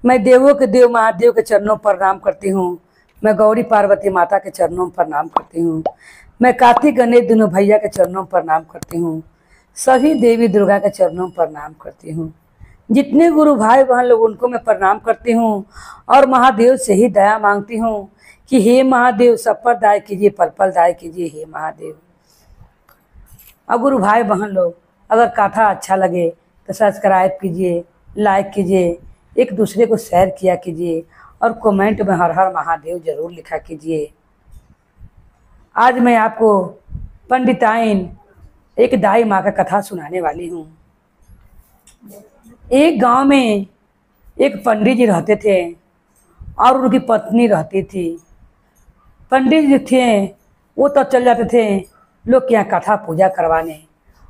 मैं देवों के देव महादेव के चरणों पर प्रणाम करती हूँ। मैं गौरी पार्वती माता के चरणों पर प्रणाम करती हूँ। मैं कार्तिक गणेश दोनों भैया के चरणों पर प्रणाम करती हूँ। सभी देवी दुर्गा के चरणों पर प्रणाम करती हूँ। जितने गुरु भाई बहन लोग उनको मैं प्रणाम करती हूँ और महादेव से ही दया मांगती हूँ कि हे महादेव सब पर दया कीजिए, पल पल दया कीजिए हे महादेव। और गुरु भाई बहन लोग अगर कथा अच्छा लगे तो सब्सक्राइब कीजिए, लाइक कीजिए, एक दूसरे को शेयर किया कीजिए और कमेंट में हर हर महादेव जरूर लिखा कीजिए। आज मैं आपको पंडिताइन एक दाई माँ का कथा सुनाने वाली हूँ। एक गांव में एक पंडित जी रहते थे और उनकी पत्नी रहती थी। पंडित जी थे वो तो चल जाते थे लोग के यहाँ कथा पूजा करवाने,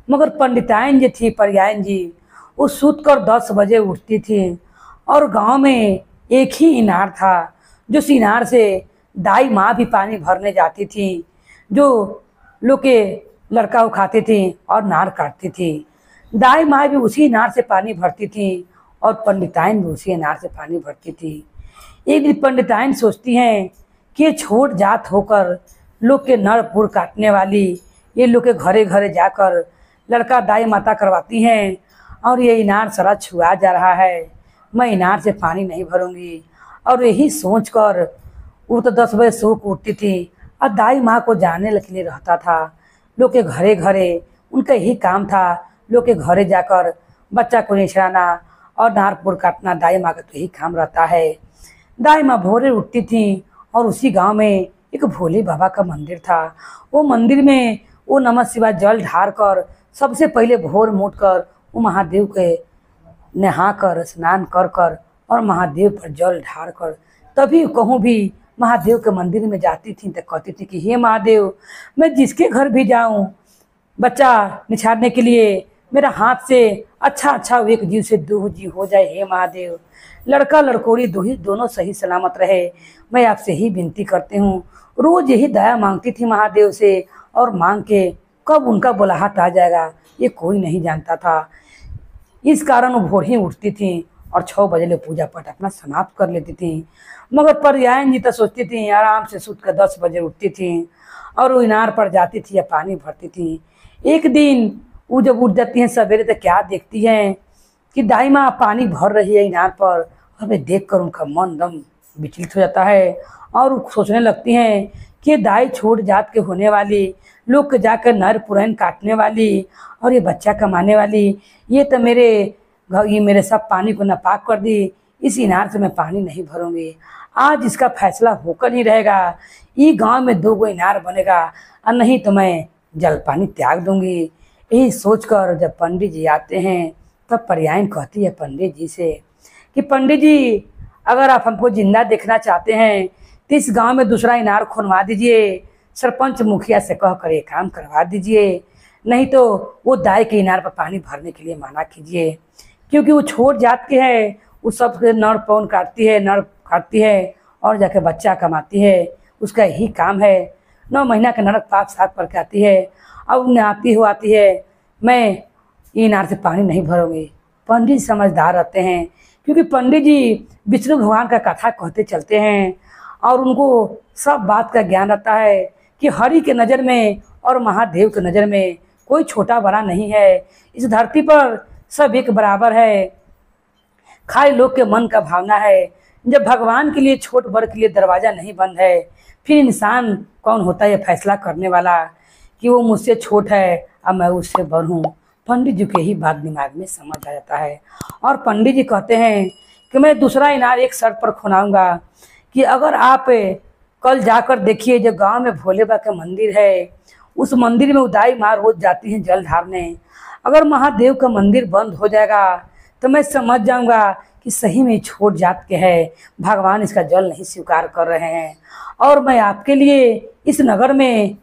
मगर पंडिताइन जी थी पर्यायन जी, वो सूत कर 10 बजे उठती थी और गांव में एक ही इनार था जो उस इनार से दाई माँ भी पानी भरने जाती थी, जो लोग के लड़का उठाते थे और नार काटती थी। दाई माँ भी उसी इनार से पानी भरती थी और पंडिताइन भी उसी इनार से पानी भरती थी। एक दिन पंडिताइन सोचती हैं कि ये छोट जात होकर लोग के नर पुर काटने वाली ये लोग के घरे घरे जाकर लड़का दाई माता करवाती हैं और ये इनार सारा छुआ जा रहा है, मैं इनार से पानी नहीं भरूंगी। और यही सोचकर वो तो 10 बजे सो को उठती थी और दाई माँ को जाने के लिए रहता था। लोग के घरे घरे उनका यही काम था, लोग के घरे जाकर बच्चा को निछड़ाना और नारपुर काटना दाई माँ का तो यही काम रहता है। दाई माँ भोरे उठती थी और उसी गांव में एक भोले बाबा का मंदिर था। वो मंदिर में वो नमः शिवाय जल ढार कर सबसे पहले भोर में उठकर वो महादेव के नहा कर स्नान कर कर और महादेव पर जल ढार कर तभी कहूँ भी महादेव के मंदिर में जाती थी तो कहती थी कि हे महादेव, मैं जिसके घर भी जाऊँ बच्चा निछाड़ने के लिए मेरा हाथ से अच्छा एक जीव से 2 जीव हो जाए हे महादेव, लड़का लड़कोड़ी दोनों सही सलामत रहे, मैं आपसे ही विनती करती हूँ। रोज यही दया मांगती थी महादेव से और मांग के कब उनका बुलाहट आ जाएगा ये कोई नहीं जानता था। इस कारण वो भोर ही उठती थी और 6 बजे ले पूजा पाठ अपना समाप्त कर लेती थी। मगर पर्यायन जी तो सोचती थी आराम से सूत कर 10 बजे उठती थी और वो इनार पर जाती थी या पानी भरती थी। एक दिन वो जब उठ जाती हैं सवेरे तो क्या देखती हैं कि दाई माँ पानी भर रही है इनार पर। हमें देख कर उनका मन दम विचलित हो जाता है और वो सोचने लगती हैं कि ये दाई छोट जात के होने वाली, लोग के जाकर नर पुरैन काटने वाली और ये बच्चा कमाने वाली, ये तो मेरे सब पानी को नापाक कर दी, इस इनार से मैं पानी नहीं भरूंगी। आज इसका फैसला होकर नहीं रहेगा, ये गांव में 2 इनार बनेगा और नहीं तो मैं जल पानी त्याग दूंगी। यही सोचकर जब पंडित जी आते हैं तब पर्यायन कहती है पंडित जी से कि पंडित जी, अगर आप हमको जिंदा देखना चाहते हैं तो इस गांव में दूसरा इनार खुनवा दीजिए, सरपंच मुखिया से कहकर ये काम करवा दीजिए, नहीं तो वो दाई के इनार पर पानी भरने के लिए मना कीजिए, क्योंकि वो छोट जात के है, वो सब नर पौन काटती है और जाके बच्चा कमाती है, उसका यही काम है। 9 महीना का नरक पाप साफ करके आती है। अब आती है मैं इनार से पानी नहीं भरूंगी। पंडित समझदार रहते हैं क्योंकि पंडित जी विष्णु भगवान का कथा कहते चलते हैं और उनको सब बात का ज्ञान रहता है कि हरि के नज़र में और महादेव के नज़र में कोई छोटा बड़ा नहीं है। इस धरती पर सब एक बराबर है, खाली लोग के मन का भावना है। जब भगवान के लिए छोट बड़ के लिए दरवाज़ा नहीं बंद है, फिर इंसान कौन होता है ये फैसला करने वाला कि वो मुझसे छोट है अब मैं उससे बड़ हूँ। पंडित जी के ही बात दिमाग में समझ आ जाता है और पंडित जी कहते हैं कि मैं दूसरा इनार एक शर्त पर खुनाऊंगा कि अगर आप कल जाकर देखिए जो गांव में भोले बाबा का मंदिर है, उस मंदिर में दाई माँ रोज जाती हैं जल ढारने। अगर महादेव का मंदिर बंद हो जाएगा तो मैं समझ जाऊंगा कि सही में छोट जात के है, भगवान इसका जल नहीं स्वीकार कर रहे हैं और मैं आपके लिए इस नगर में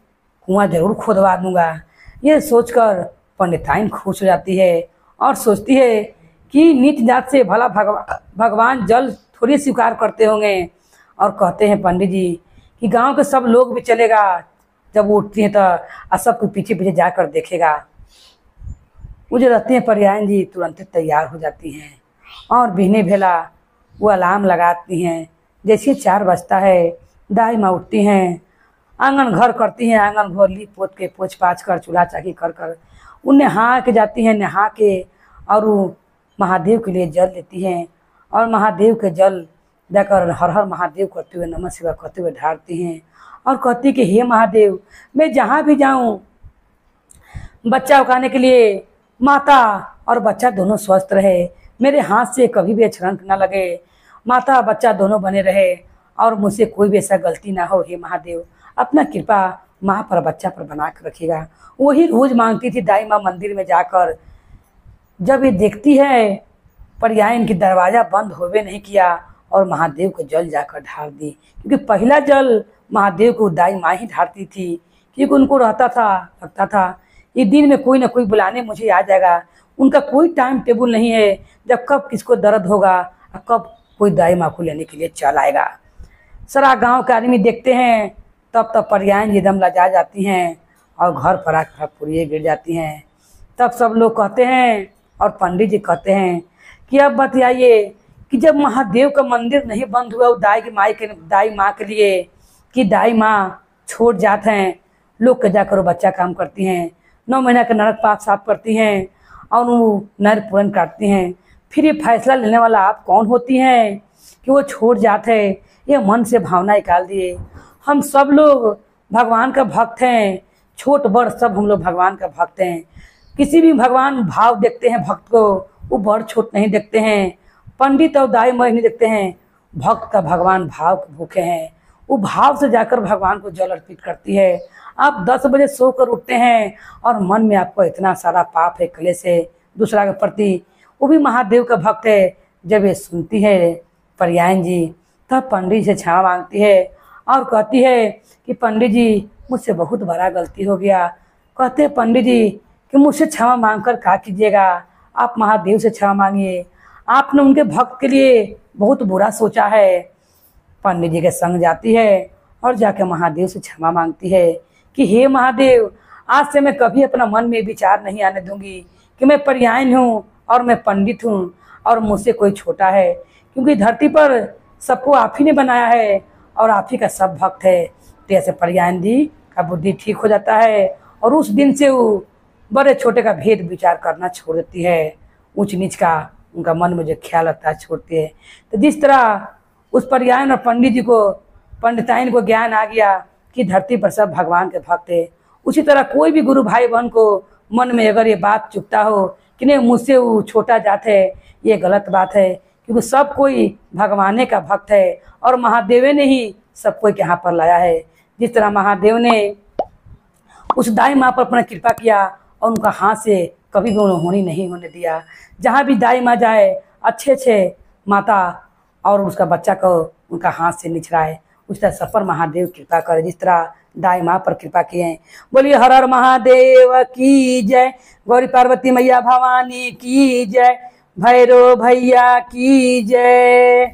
कुआं जरूर खोदवा दूंगा। ये सोचकर पंडिताइन खुश हो जाती है और सोचती है कि नीच जात से भला भगवान जल थोड़ी स्वीकार करते होंगे। और कहते हैं पंडित जी कि गांव के सब लोग भी चलेगा, जब वो उठती हैं तो सबके पीछे पीछे जाकर देखेगा। वो जो रहती हैं पर्यायन जी तुरंत तैयार हो जाती हैं और बिहने भेला वो अलार्म लगाती हैं। जैसे 4 बजता है दाई माँ उठती हैं, आंगन घर करती हैं, आंगन घर लीप पोत के पोछ पाछ कर चूल्हा चाकी कर कर उन्हें नहा के जाती हैं। नहा के और वो महादेव के लिए जल लेती हैं और महादेव के जल देकर हर हर महादेव करते हुए नमः शिवाय करते हुए ढारती हैं और कहती कि हे महादेव, मैं जहाँ भी जाऊँ बच्चा उकाने के लिए माता और बच्चा दोनों स्वस्थ रहे, मेरे हाथ से कभी भी अछरंक ना लगे, माता बच्चा दोनों बने रहे और मुझसे कोई भी ऐसा गलती ना हो। हे महादेव, अपना कृपा माँ पर बच्चा पर बना कर रखिएगा। वही रोज मांगती थी दाई माँ मंदिर में जाकर। जब ये देखती है पर्याय इनकी दरवाज़ा बंद होवे नहीं किया और महादेव को जल जाकर ढार दी, क्योंकि पहला जल महादेव को दाई माँ ही ढारती थी, क्योंकि उनको लगता था ये दिन में कोई ना कोई बुलाने मुझे आ जाएगा। उनका कोई टाइम टेबल नहीं है जब कब किसको दर्द होगा और कब कोई दाई माँ को लेने के लिए चल आएगा। सारा गांव के आदमी देखते हैं, तब पर्यायन जी दम लजा जाती हैं और घर पर आकर पुड़िए गिर जाती हैं। तब सब लोग कहते हैं और पंडित जी कहते हैं कि अब बताइए कि जब महादेव का मंदिर नहीं बंद हुआ दाई माँ के लिए कि दाई माँ छोड़ जाते हैं, लोग के जाकर वो बच्चा काम करती हैं, 9 महीना का नरक पाप साफ करती हैं और वो नर पूरन काटती हैं। फिर ये फैसला लेने वाला आप कौन होती हैं कि वो छोड़ जाते हैं? ये मन से भावना निकाल दिए। हम सब लोग भगवान का भक्त हैं, छोट बड़ सब हम लोग भगवान का भक्त हैं। किसी भी भगवान भाव देखते हैं भक्त को, वो बड़ छोट नहीं देखते हैं, पंडित और दाई माँ नहीं देखते हैं। भक्त का भगवान भाव के भूखे हैं, वो भाव से जाकर भगवान को जल अर्पित करती है। आप 10 बजे सोकर उठते हैं और मन में आपको इतना सारा पाप है कलेश से दूसरा के प्रति, वो भी महादेव का भक्त है। जब ये सुनती है पर्यायन जी तब पंडित से क्षमा मांगती है और कहती है कि पंडित जी मुझसे बहुत बड़ा गलती हो गया। कहते हैं पंडित जी कि मुझसे क्षमा मांगकर क्या कीजिएगा, आप महादेव से क्षमा मांगिए, आपने उनके भक्त के लिए बहुत बुरा सोचा है। पंडित जी के संग जाती है और जाके महादेव से क्षमा मांगती है कि हे महादेव, आज से मैं कभी अपना मन में विचार नहीं आने दूंगी कि मैं पर्यायन हूँ और मैं पंडित हूँ और मुझसे कोई छोटा है, क्योंकि धरती पर सबको आप ही ने बनाया है और आप ही का सब भक्त है। तो ऐसे पर्यायन जी का बुद्धि ठीक हो जाता है और उस दिन से वो बड़े छोटे का भेद विचार करना छोड़ देती है, ऊंच नीच का उनका मन में जो ख्याल आता है छोड़ती है। तो जिस तरह उस पर्यायन और पंडित जी को पंडिताइन को ज्ञान आ गया कि धरती पर सब भगवान के भक्त है, उसी तरह कोई भी गुरु भाई बहन को मन में अगर ये बात चुपता हो कि नहीं मुझसे वो छोटा जात है, ये गलत बात है, क्योंकि सब कोई भगवाने का भक्त है और महादेव ने ही सब कोई यहाँ पर लाया है। जिस तरह महादेव ने उस दाई माँ पर अपना कृपा किया और उनका हाथ से कभी भी उन्होंने नहीं होने दिया। जहाँ भी दाई माँ जाए अच्छे माता और उसका बच्चा को उनका हाथ से निछराए, उस तरह सफर महादेव कृपा करे जिस तरह दाई माँ पर कृपा किए हैं। बोलिए हर हर महादेव की जय, गौरी पार्वती मैया भवानी की जय, भैरव भैया की जय।